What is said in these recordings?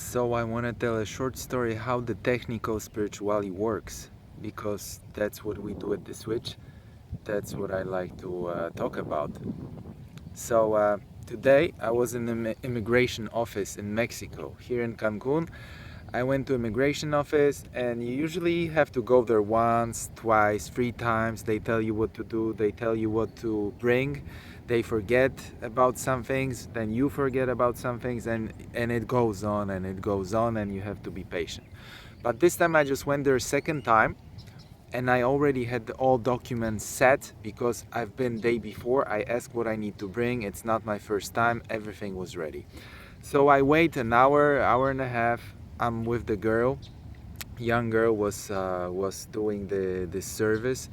So I want to tell a short story how the technical spirituality works, because that's what we do at the Switch. That's what I like to talk about. So today I was in the immigration office in Mexico, here in Cancun. I went to immigration office, and you usually have to go there once, twice, 3 times. They tell you what to do, they tell you what to bring. They forget about some things, then you forget about some things, and it goes on and it goes on, and you have to be patient. But this time I just went there a second time, and I already had all documents set because I've been day before. I asked what I need to bring. It's not my first time. Everything was ready. So I wait an hour, hour and a half. I'm with the girl. Young girl was doing the service,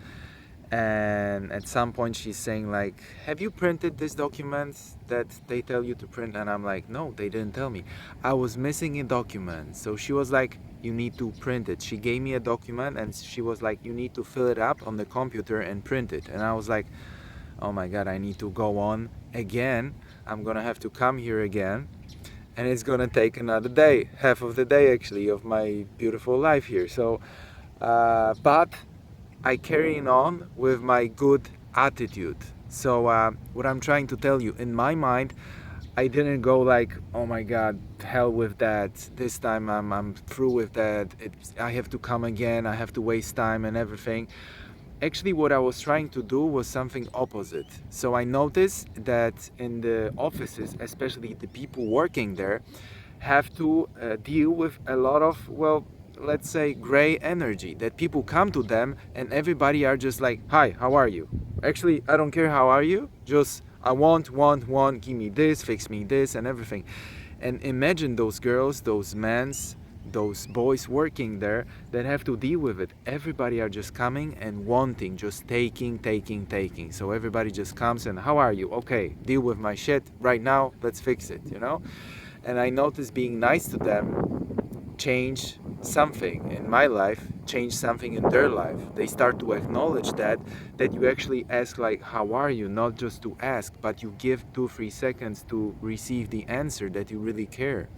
and at some point she's saying like, "Have you printed this document that they tell you to print?" And I'm like, "No, they didn't tell me. I was missing a document." So she was like, "You need to print it." She gave me a document and she was like, "You need to fill it up on the computer and print it." And I was like, "Oh my god, I need to go on again. I'm gonna have to come here again, and it's gonna take another day, half of the day actually, of my beautiful life here." So but I carrying on with my good attitude. So what I'm trying to tell you, in my mind, I didn't go like, "Oh my god, hell with that. This time I'm through with that. I have to come again. I have to waste time and everything." Actually, what I was trying to do was something opposite. So I noticed that in the offices, especially the people working there, have to deal with a lot of, well, let's say gray energy, that people come to them and everybody are just like, "Hi, how are you?" Actually, I don't care how are you, just I want, give me this, fix me this and everything. And imagine those girls, those men, those boys working there that have to deal with it. Everybody are just coming and wanting, just taking. So everybody just comes and, "How are you?" "Okay, deal with my shit right now, let's fix it. And I noticed being nice to them change something in my life, change something in their life. They start to acknowledge that you actually ask like, "How are you?" Not just to ask, but you give 2-3 seconds to receive the answer, that you really care.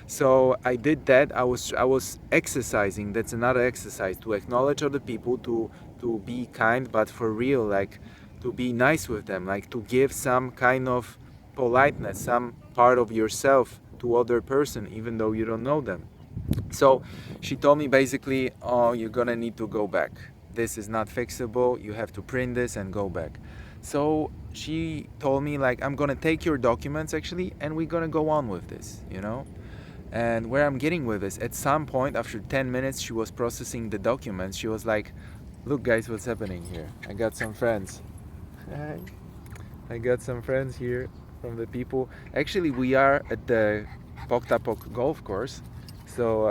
So I did that. I was exercising. That's another exercise, to acknowledge other people, to be kind, but for real, like to be nice with them, like to give some kind of politeness, some part of yourself to other person, even though you don't know them. So she told me basically, "Oh, you're gonna need to go back. This is not fixable. You have to print this and go back." So she told me like, "I'm gonna take your documents actually, and we're gonna go on with this. And where I'm getting with this, at some point after 10 minutes, she was processing the documents. She was like, "Look, guys, what's happening here? I got some friends. Hi. I got some friends here from the people. Actually, we are at the Poktapok golf course. So,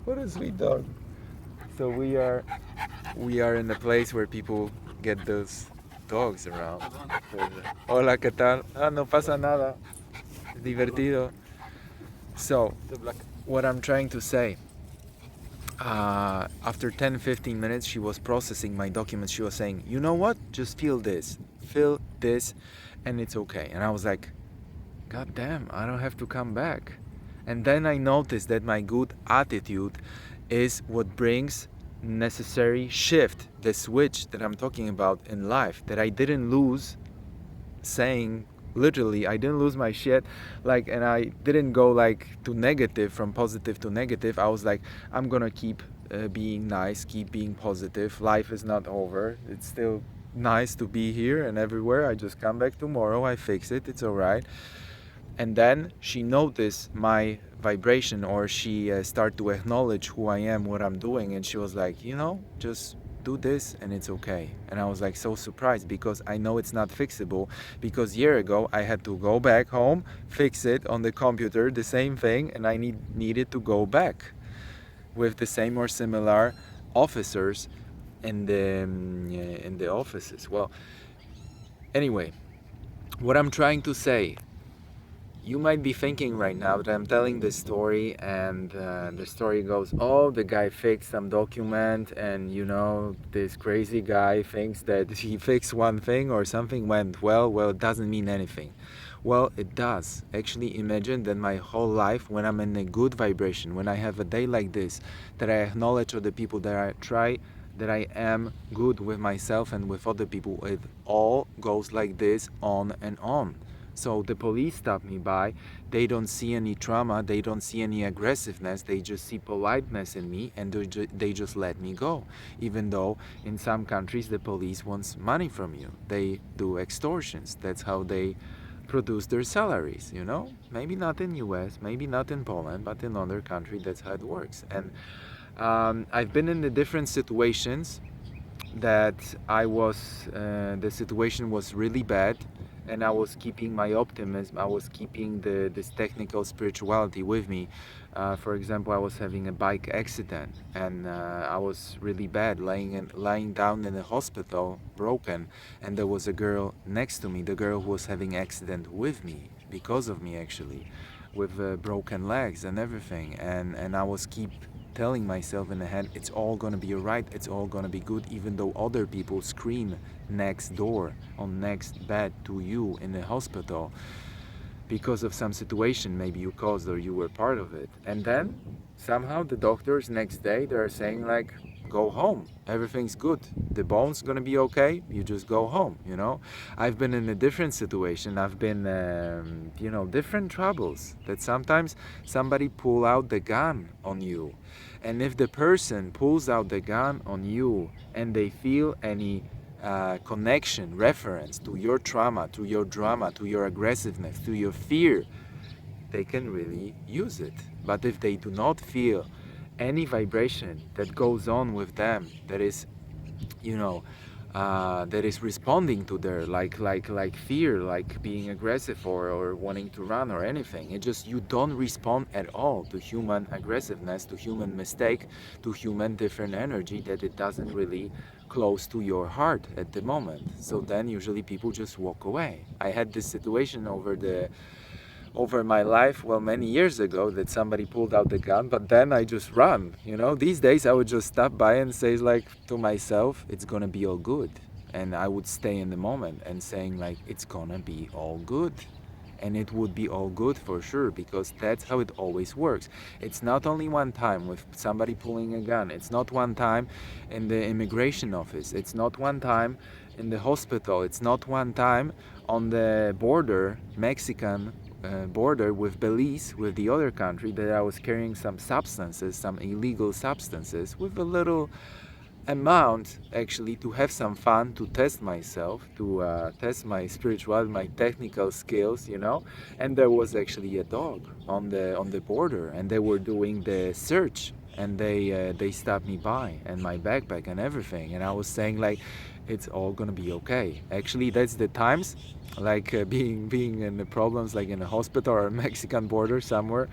what a sweet dog. So we are in the place where people get those dogs around. Hola, ¿qué tal? Ah, no pasa nada. Es divertido." So, what I'm trying to say, after 10-15 minutes, she was processing my documents. She was saying, "You know what? Just fill this, and it's okay." And I was like, "God damn, I don't have to come back." And then I noticed that my good attitude is what brings necessary shift, the switch that I'm talking about in life, that I didn't lose, saying literally, I didn't lose my shit, like, and I didn't go like to negative, from positive to negative. I was like, I'm gonna keep being nice, keep being positive. Life is not over. It's still nice to be here and everywhere. I just come back tomorrow, I fix it, it's all right. And then she noticed my vibration, or she started to acknowledge who I am, what I'm doing, and she was like, just do this and it's okay. And I was like so surprised, because I know it's not fixable, because year ago I had to go back home, fix it on the computer, the same thing, and I needed to go back with the same or similar officers in the offices. Well, anyway, what I'm trying to say, you might be thinking right now that I'm telling this story, and the story goes, "Oh, the guy fixed some document, and this crazy guy thinks that he fixed one thing or something went well." Well, it doesn't mean anything. Well, it does. Actually, imagine that my whole life, when I'm in a good vibration, when I have a day like this, that I acknowledge other people, that I try, that I am good with myself and with other people, it all goes like this on and on. So the police stop me by, they don't see any trauma, they don't see any aggressiveness, they just see politeness in me, and they just let me go. Even though in some countries the police wants money from you. They do extortions. That's how they produce their salaries, you know? Maybe not in US, maybe not in Poland, but in other countries that's how it works. And I've been in the different situations that the situation was really bad, and I was keeping my optimism, I was keeping this technical spirituality with me. For example, I was having a bike accident, and I was really bad, lying down in a hospital, broken, and there was a girl next to me, the girl who was having accident with me, because of me actually, with broken legs and everything, and I was keep telling myself in the head, it's all gonna be alright, it's all gonna be good, even though other people scream next door, on next bed to you in the hospital, because of some situation maybe you caused or you were part of it. And then somehow the doctors next day, they're saying like, go home, everything's good, the bone's gonna be okay, you just go home, you know. I've been in a different situation, I've been different troubles, that sometimes somebody pull out the gun on you, and if the person pulls out the gun on you and they feel any connection, reference to your trauma, to your drama, to your aggressiveness, to your fear, they can really use it. But if they do not feel any vibration that goes on with them, that is, that is responding to their like fear, like being aggressive or wanting to run or anything, it just, you don't respond at all to human aggressiveness, to human mistake, to human different energy, that it doesn't really close to your heart at the moment. So then usually people just walk away. I had this situation over my life, well, many years ago, that somebody pulled out the gun, but then I just run, you know. These days I would just stop by and say like to myself, it's gonna be all good, and I would stay in the moment and saying like, it's gonna be all good, and it would be all good for sure, because that's how it always works. It's not only one time with somebody pulling a gun, it's not one time in the immigration office, it's not one time in the hospital, it's not one time on the border, Mexican border with Belize, with the other country, that I was carrying some substances, some illegal substances, with a little amount actually, to have some fun, to test myself, to test my spiritual, my technical skills, you know. And there was actually a dog on the border, and they were doing the search, and they stopped me by, and my backpack and everything, and I was saying like, it's all gonna be okay. Actually, that's the times, like being in the problems, like in a hospital or a Mexican border somewhere,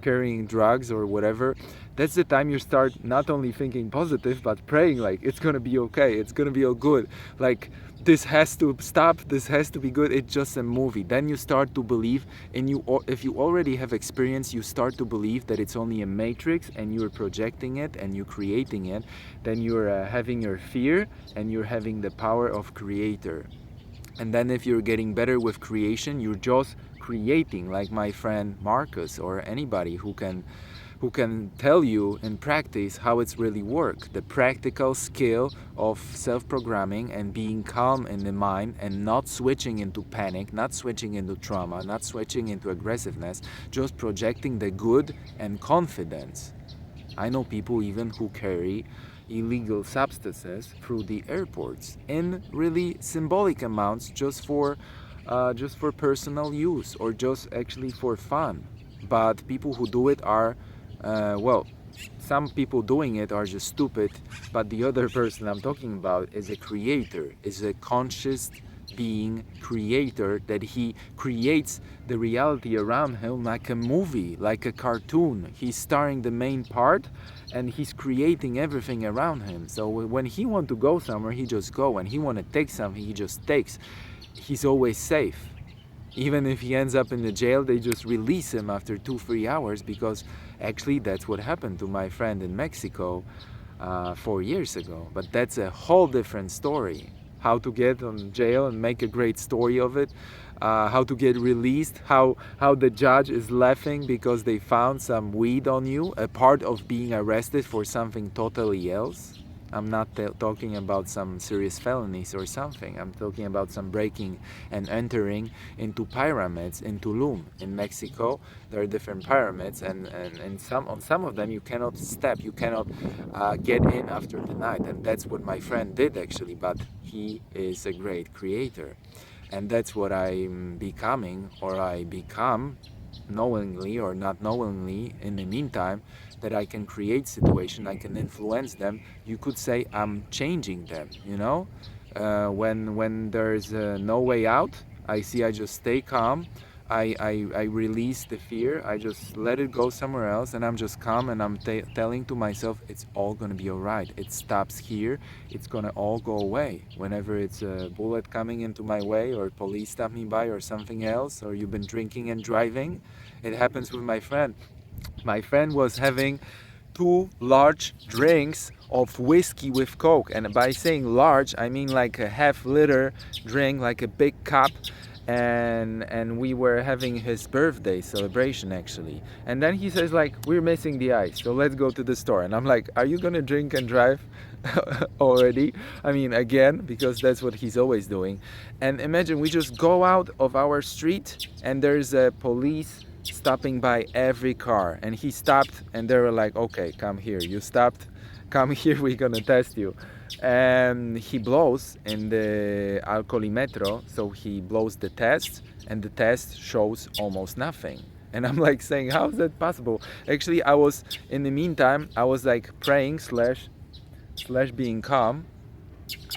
carrying drugs or whatever. That's the time you start not only thinking positive, but praying like, it's gonna be okay, it's gonna be all good, like this has to stop, this has to be good, it's just a movie. Then you start to believe, and if you already have experience, you start to believe that it's only a matrix, and you're projecting it and you're creating it. Then you're having your fear, and you're having the power of creator. And then if you're getting better with creation, you're just creating, like my friend Marcus, or anybody who can tell you in practice how it's really work. The practical skill of self-programming and being calm in the mind, and not switching into panic, not switching into trauma, not switching into aggressiveness, just projecting the good and confidence. I know people even who carry illegal substances through the airports in really symbolic amounts, just for personal use, or just actually for fun. But people who do it are some people doing it are just stupid, but the other person I'm talking about is a creator, is a conscious being creator, that he creates the reality around him like a movie, like a cartoon. He's starring the main part, and he's creating everything around him. So when he want to go somewhere, he just go. When he want to take something, he just takes. He's always safe. Even if he ends up in the jail, they just release him after 2-3 hours, because actually that's what happened to my friend in Mexico 4 years ago. But that's a whole different story. how to get on jail and make a great story of it, how to get released, how the judge is laughing because they found some weed on you, a part of being arrested for something totally else. I'm not talking about some serious felonies or something. I'm talking about some breaking and entering into pyramids in Tulum in Mexico. There are different pyramids, and on some of them you cannot step, you cannot get in after the night, and that's what my friend did actually. But he is a great creator, and that's what I'm becoming, or I become, knowingly or not knowingly in the meantime, that I can create situation, I can influence them. You could say I'm changing them, you know. When there's no way out, I just stay calm. I release the fear. I just let it go somewhere else, and I'm just calm, and I'm telling to myself it's all gonna be all right. It stops here. It's gonna all go away. Whenever it's a bullet coming into my way, or police stop me by, or something else, or you've been drinking and driving, it happens with my friend. My friend was having 2 large drinks of whiskey with Coke, and by saying large, I mean like a half-liter drink, like a big cup. And we were having his birthday celebration actually, and then he says like, we're missing the ice, so let's go to the store. And I'm like, are you gonna drink and drive already? I mean, again, because that's what he's always doing. And imagine we just go out of our street and there's a police stopping by every car, and he stopped, and they were like, okay, come here, you stopped, come here, we're gonna test you. And he blows in the alcoholimetro, so he blows the test, and the test shows almost nothing. And I'm like saying, how is that possible? Actually, I was, in the meantime, I was like praying slash being calm.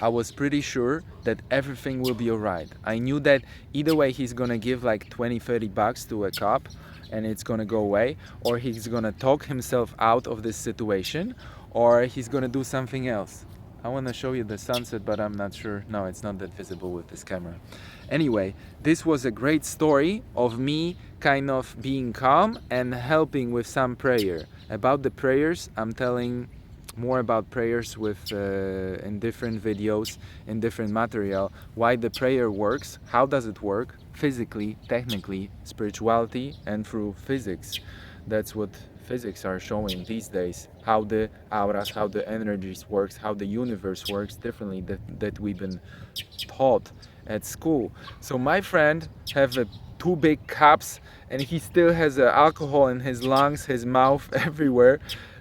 I was pretty sure that everything will be alright. I knew that either way he's gonna give like 20-30 bucks to a cop and it's gonna go away, or he's gonna talk himself out of this situation, or he's gonna do something else. I want to show you the sunset, but I'm not sure. No, it's not that visible with this camera. Anyway, this was a great story of me kind of being calm and helping with some prayer. About the prayers, I'm telling more about prayers with in different videos, in different material, why the prayer works, how does it work, physically, technically, spirituality, and through physics. That's what physics are showing these days, how the auras, how the energies works, how the universe works differently that we've been taught at school. So my friend have 2 big cups, and he still has alcohol in his lungs, his mouth, everywhere,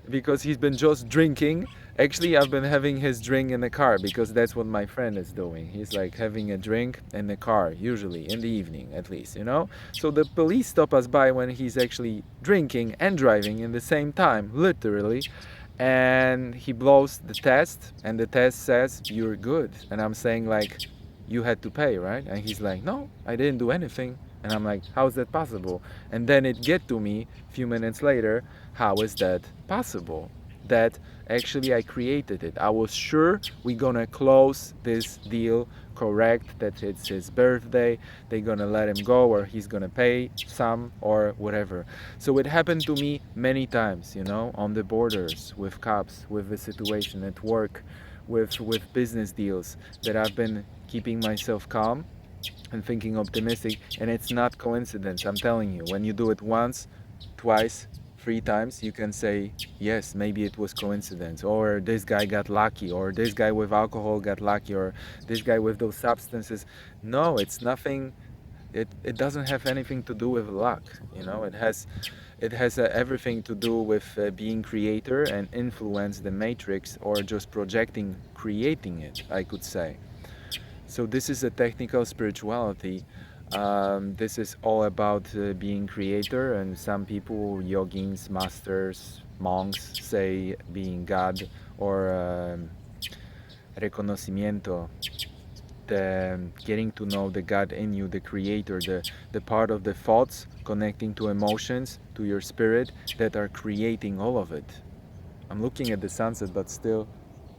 because he's been just drinking. Actually, I've been having his drink in the car, because that's what my friend is doing. He's like having a drink in the car, usually in the evening at least, you know. So the police stop us by when he's actually drinking and driving in the same time, literally. And he blows the test, and the test says you're good. And I'm saying like, you had to pay, right? And he's like, no, I didn't do anything. And I'm like, how is that possible? And then it get to me a few minutes later, how is that possible? That actually I created it. I was sure we're gonna close this deal correct, that it's his birthday, they're gonna let him go, or he's gonna pay some or whatever. So it happened to me many times, you know, on the borders, with cops, with the situation at work, with business deals, that I've been keeping myself calm and thinking optimistic. And it's not coincidence, I'm telling you. When you do it once, twice, 3 times, you can say, yes, maybe it was coincidence, or this guy got lucky, or this guy with alcohol got lucky, or this guy with those substances. No, it's nothing. It doesn't have anything to do with luck, you know. It has everything to do with being creator and influence the matrix, or just projecting, creating it, I could say. So this is a technical spirituality. This is all about being creator, and some people, yogins, masters, monks, say being God, or reconocimiento, the getting to know the God in you, the creator, the part of the thoughts connecting to emotions, to your spirit, that are creating all of it. I'm looking at the sunset, but still,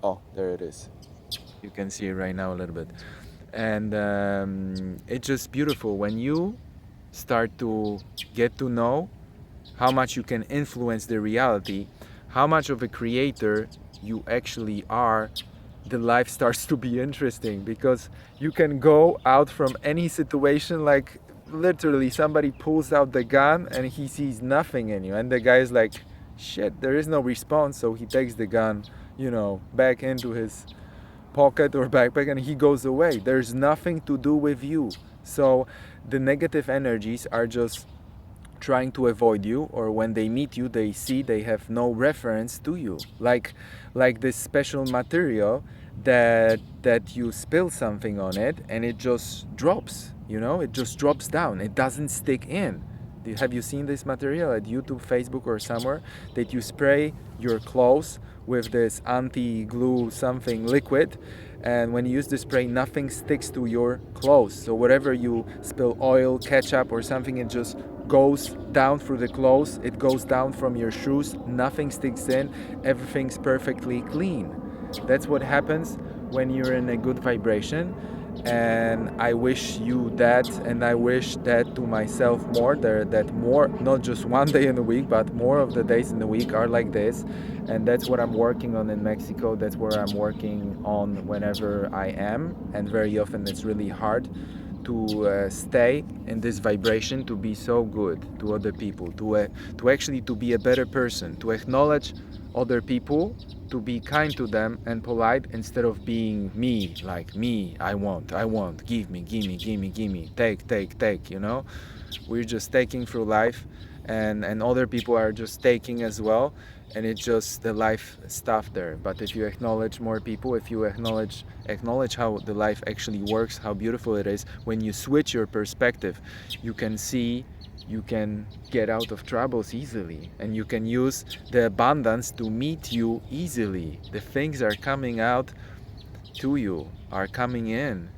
oh, there it is. You can see it right now a little bit. And it's just beautiful when you start to get to know how much you can influence the reality, how much of a creator you actually are the life starts to be interesting, because you can go out from any situation, like literally somebody pulls out the gun and he sees nothing in you, and the guy is like, shit, there is no response, so he takes the gun, back into his pocket or backpack, and he goes away. There's nothing to do with you. So the negative energies are just trying to avoid you, or when they meet you, they see they have no reference to you, like this special material that you spill something on it and it just drops, it just drops down, it doesn't stick in. Have you seen this material at YouTube, Facebook, or somewhere, that you spray your clothes with this anti-glue something liquid, and when you use the spray, nothing sticks to your clothes. So whatever you spill, oil, ketchup, or something, it just goes down through the clothes, it goes down from your shoes, nothing sticks in, everything's perfectly clean. That's what happens when you're in a good vibration. And I wish you that, and I wish that to myself more, that more, not just one day in the week, but more of the days in the week are like this. And that's what I'm working on in Mexico. That's where I'm working on whenever I am, and very often it's really hard to stay in this vibration, to be so good to other people, to actually to be a better person, to acknowledge other people, to be kind to them and polite, instead of being me, like me, I want, give me, take, we're just taking through life, and other people are just taking as well, and it's just the life stuff there. But if you acknowledge more people, if you acknowledge how the life actually works, how beautiful it is, when you switch your perspective, you can see, you can get out of troubles easily, and you can use the abundance to meet you easily. The things are coming out to you, are coming in,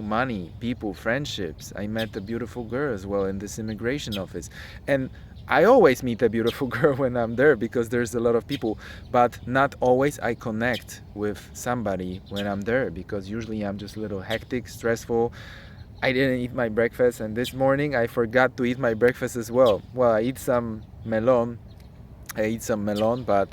money, people, friendships. I met a beautiful girl as well in this immigration office, and I always meet a beautiful girl when I'm there, because there's a lot of people, but not always I connect with somebody when I'm there, because usually I'm just a little hectic, stressful. I didn't eat my breakfast, and this morning I forgot to eat my breakfast as well. Well, I eat some melon, but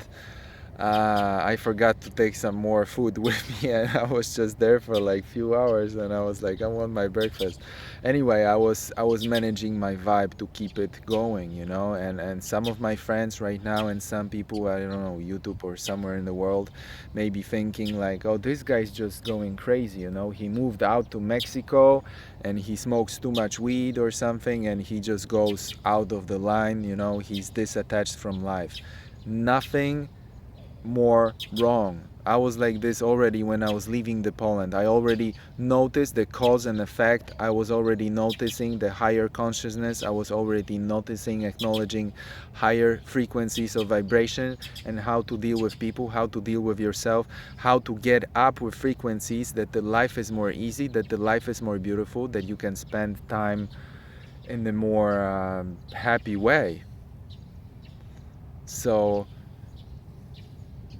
I forgot to take some more food with me, and I was just there for like few hours, and I was like, I want my breakfast. Anyway, I was managing my vibe to keep it going, and some of my friends right now, and some people, I don't know, YouTube or somewhere in the world, may be thinking like, oh, this guy's just going crazy, he moved out to Mexico and he smokes too much weed or something, and he just goes out of the line, he's disattached from life. Nothing more wrong. I was like this already when I was leaving the Poland. I already noticed the cause and effect. I was already noticing the higher consciousness. I was already noticing, acknowledging higher frequencies of vibration, and how to deal with people, how to deal with yourself, how to get up with frequencies that the life is more easy, that the life is more beautiful, that you can spend time in a more happy way. So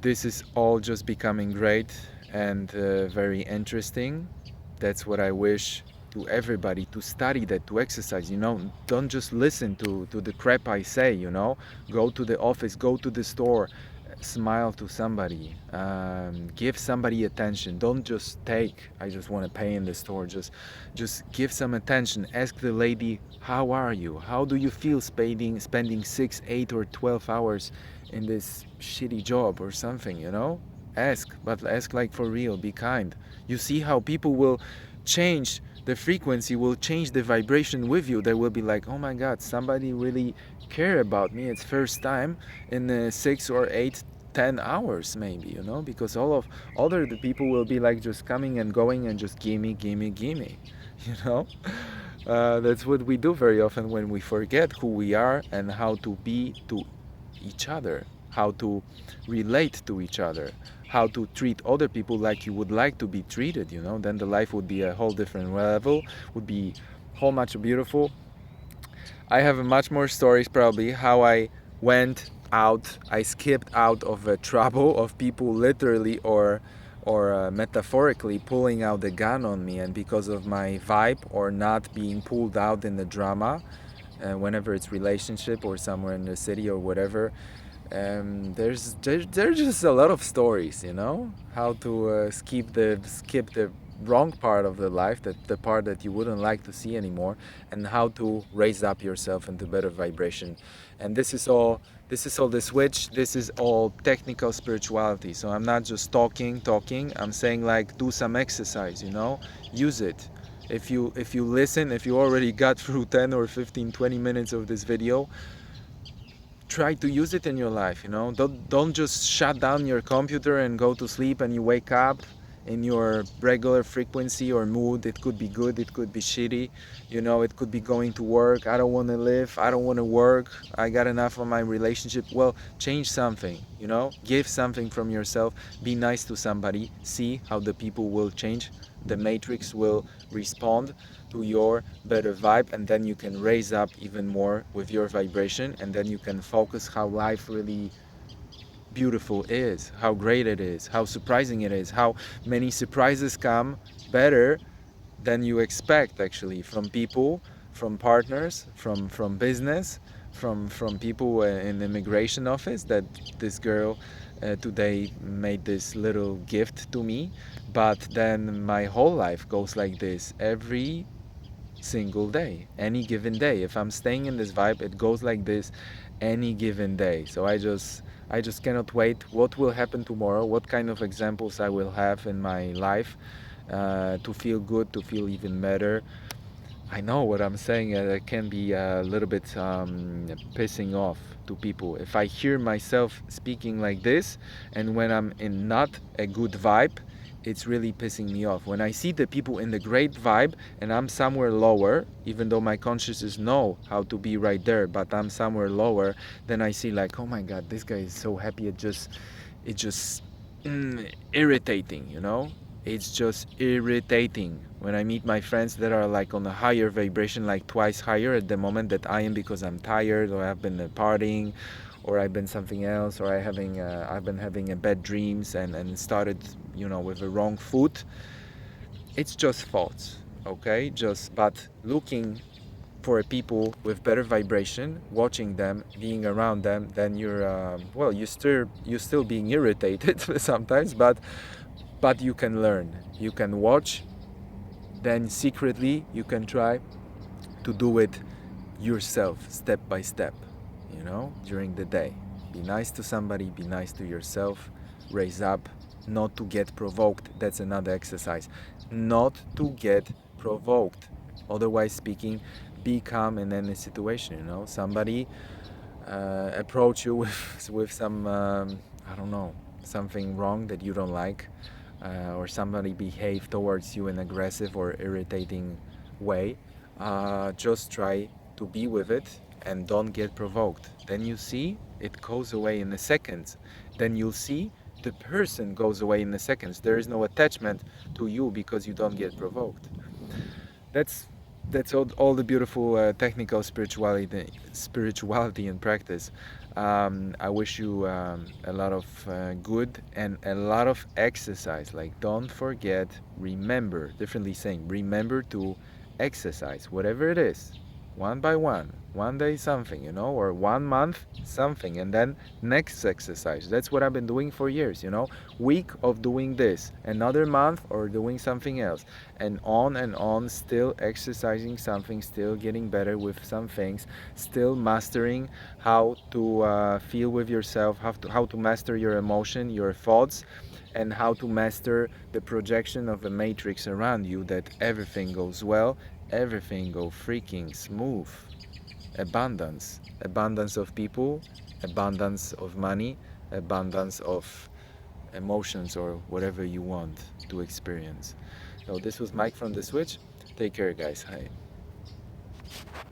this is all just becoming great and very interesting. That's what I wish to everybody, to study that, to exercise, Don't just listen to the crap I say, Go to the office, go to the store, smile to somebody, give somebody attention. Don't just take, I just want to pay in the store. Just give some attention. Ask the lady, how are you? How do you feel spending 6, 8, or 12 hours in this shitty job or something, Ask, but ask like for real, be kind. You see how people will change the frequency, will change the vibration with you. They will be like, oh my God, somebody really care about me. It's first time in 6 or 8, 10 hours maybe, because all of other the people will be like just coming and going and just gimme, That's what we do very often when we forget who we are and how to be to each other, how to relate to each other, how to treat other people like you would like to be treated, then the life would be a whole different level, would be whole much beautiful. I have much more stories probably how I went out, I skipped out of a trouble of people literally or metaphorically pulling out the gun on me, and because of my vibe or not being pulled out in the drama, whenever it's relationship or somewhere in the city or whatever, There's just a lot of stories, you know, how to skip the wrong part of the life, that the part that you wouldn't like to see anymore, and how to raise up yourself into better vibration. And this is all the switch. This is all technical spirituality. So I'm not just talking. I'm saying, like, do some exercise, you know, use it. If you listen, if you already got through 10 or 15, 20 minutes of this video, try to use it in your life, you know. Don't just shut down your computer and go to sleep and you wake up in your regular frequency or mood. It could be good, it could be shitty, you know. It could be going to work, I don't want to live, I don't want to work, I got enough of my relationship. Well, change something, you know, give something from yourself, be nice to somebody, see how the people will change, the matrix will respond to your better vibe, and then you can raise up even more with your vibration, and then you can focus how life really beautiful is, how great it is, how surprising it is, how many surprises come better than you expect, actually, from people, from partners, from business, from people in the immigration office. That this girl today made this little gift to me, but then my whole life goes like this every single day, any given day. If I'm staying in this vibe, it goes like this any given day. So I just cannot wait what will happen tomorrow, what kind of examples I will have in my life, to feel good, to feel even better. I know what I'm saying can be a little bit pissing off to people. If I hear myself speaking like this, and when I'm in not a good vibe, it's really pissing me off. When I see the people in the great vibe and I'm somewhere lower, even though my consciousness know how to be right there, but I'm somewhere lower, then I see, like, oh my God, this guy is so happy. It just irritating, you know. It's just irritating when I meet my friends that are like on a higher vibration, like twice higher at the moment that I am, because I'm tired, or I've been partying, or I've been something else, or I've been having a bad dreams, and started, you know, with the wrong foot. It's just thoughts, okay? Just but looking for people with better vibration, watching them, being around them, then you're well, you still being irritated sometimes, but you can learn, you can watch, then secretly you can try to do it yourself, step by step, you know, during the day. Be nice to somebody, be nice to yourself, raise up, not to get provoked. That's another exercise. Not to get provoked. Otherwise speaking, be calm in any situation, you know. Somebody approach you with some, I don't know, something wrong that you don't like, or somebody behave towards you in aggressive or irritating way, just try to be with it and don't get provoked. Then you see it goes away in a second. Then you'll see the person goes away in a second. There is no attachment to you because you don't get provoked. That's all the beautiful technical spirituality in practice. I wish you a lot of good and a lot of exercise. Like, don't forget, remember, differently saying, remember to exercise, whatever it is, one by one day something, you know, or 1 month something, and then next exercise. That's what I've been doing for years, you know. Week of doing this, another month or doing something else, and on, still exercising something, still getting better with some things, still mastering how to feel with yourself, how to master your emotion, your thoughts, and how to master the projection of the matrix around you, that everything goes well, everything go freaking smooth. Abundance of people, abundance of money, abundance of emotions, or whatever you want to experience. So this was Mike from The Switch. Take care, guys. Hi.